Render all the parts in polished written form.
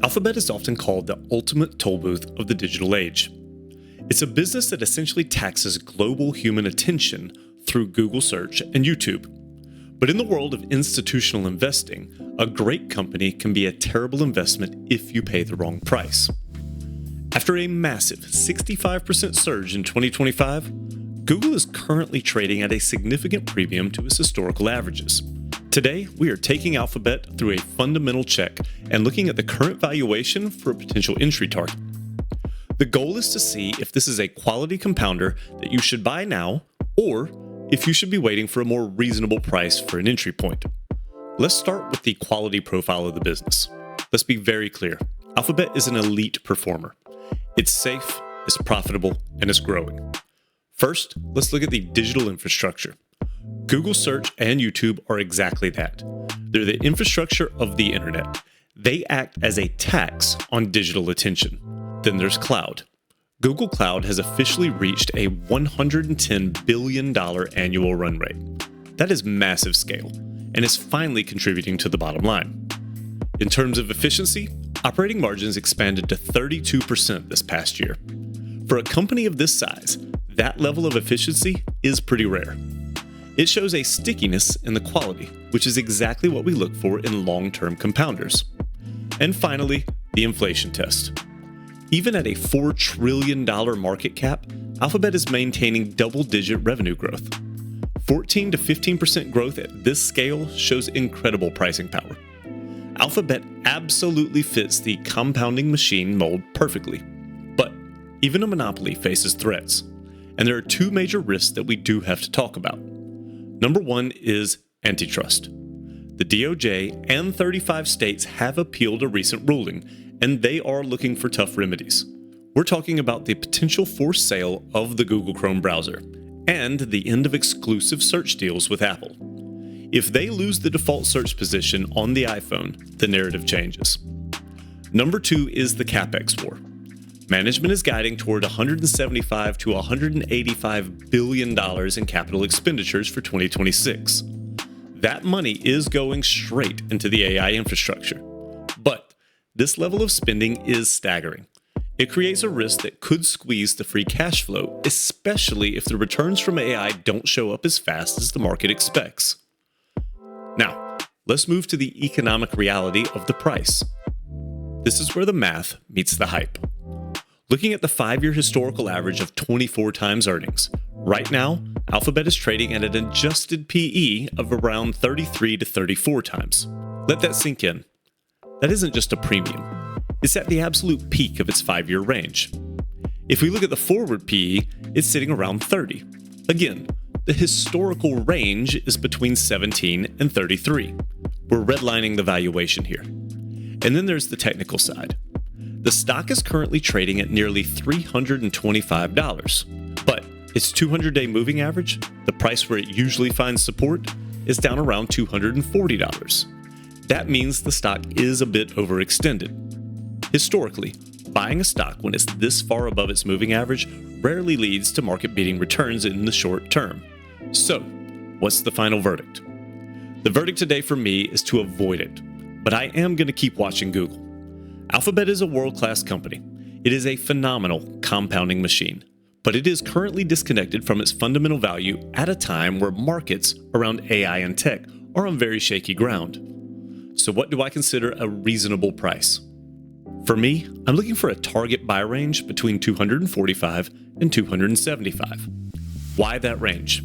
Alphabet is often called the ultimate toll booth of the digital age. It's a business that essentially taxes global human attention through Google search and YouTube. But in the world of institutional investing, a great company can be a terrible investment if you pay the wrong price. After a massive 65% surge in 2025, Google is currently trading at a significant premium to its historical averages. Today, we are taking Alphabet through a fundamental check and looking at the current valuation for a potential entry target. The goal is to see if this is a quality compounder that you should buy now, or if you should be waiting for a more reasonable price for an entry point. Let's start with the quality profile of the business. Let's be very clear. Alphabet is an elite performer. It's safe, it's profitable, and it's growing. First, let's look at the digital infrastructure. Google Search and YouTube are exactly that. They're the infrastructure of the internet. They act as a tax on digital attention. Then there's cloud. Google Cloud has officially reached a $110 billion annual run rate. That is massive scale, and is finally contributing to the bottom line. In terms of efficiency, operating margins expanded to 32% this past year. For a company of this size, that level of efficiency is pretty rare. It shows a stickiness in the quality, which is exactly what we look for in long-term compounders. And finally, the inflation test. Even at a $4 trillion market cap, Alphabet is maintaining double-digit revenue growth. 14 to 15% growth at this scale shows incredible pricing power. Alphabet absolutely fits the compounding machine mold perfectly. But even a monopoly faces threats, and there are two major risks that we do have to talk about. Number one is antitrust. The DOJ and 35 states have appealed a recent ruling, and they are looking for tough remedies. We're talking about the potential forced sale of the Google Chrome browser and the end of exclusive search deals with Apple. If they lose the default search position on the iPhone, the narrative changes. Number two is the CapEx war. Management is guiding toward $175 to $185 billion in capital expenditures for 2026. That money is going straight into the AI infrastructure. But this level of spending is staggering. It creates a risk that could squeeze the free cash flow, especially if the returns from AI don't show up as fast as the market expects. Now, let's move to the economic reality of the price. This is where the math meets the hype. Looking at the 5-year historical average of 24 times earnings, right now, Alphabet is trading at an adjusted PE of around 33 to 34 times. Let that sink in. That isn't just a premium. It's at the absolute peak of its 5-year range. If we look at the forward PE, it's sitting around 30. Again, the historical range is between 17 and 33. We're redlining the valuation here. And then there's the technical side. The stock is currently trading at nearly $325, but its 200-day moving average, the price where it usually finds support, is down around $240. That means the stock is a bit overextended. Historically, buying a stock when it's this far above its moving average rarely leads to market-beating returns in the short term. So, what's the final verdict? The verdict today for me is to avoid it, but I am going to keep watching Google. Alphabet is a world-class company. It is a phenomenal compounding machine, but it is currently disconnected from its fundamental value at a time where markets around AI and tech are on very shaky ground. So what do I consider a reasonable price? For me, I'm looking for a target buy range between 245 and 275. Why that range?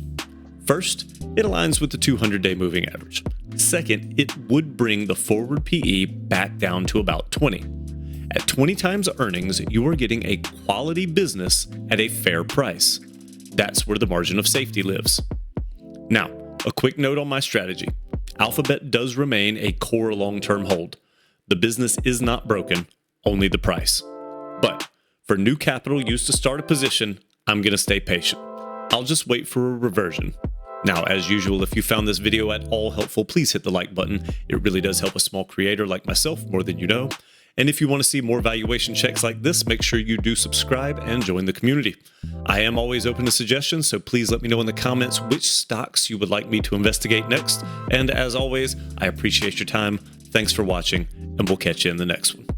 First, it aligns with the 200-day moving average. Second, it would bring the forward PE back down to about 20. At 20 times earnings, you are getting a quality business at a fair price. That's where the margin of safety lives. Now, a quick note on my strategy. Alphabet does remain a core long-term hold. The business is not broken, only the price. But for new capital used to start a position, I'm going to stay patient. I'll just wait for a reversion. Now, as usual, if you found this video at all helpful, please hit the like button. It really does help a small creator like myself more than you know. And if you want to see more valuation checks like this, make sure you do subscribe and join the community. I am always open to suggestions, so please let me know in the comments which stocks you would like me to investigate next. And as always, I appreciate your time. Thanks for watching, and we'll catch you in the next one.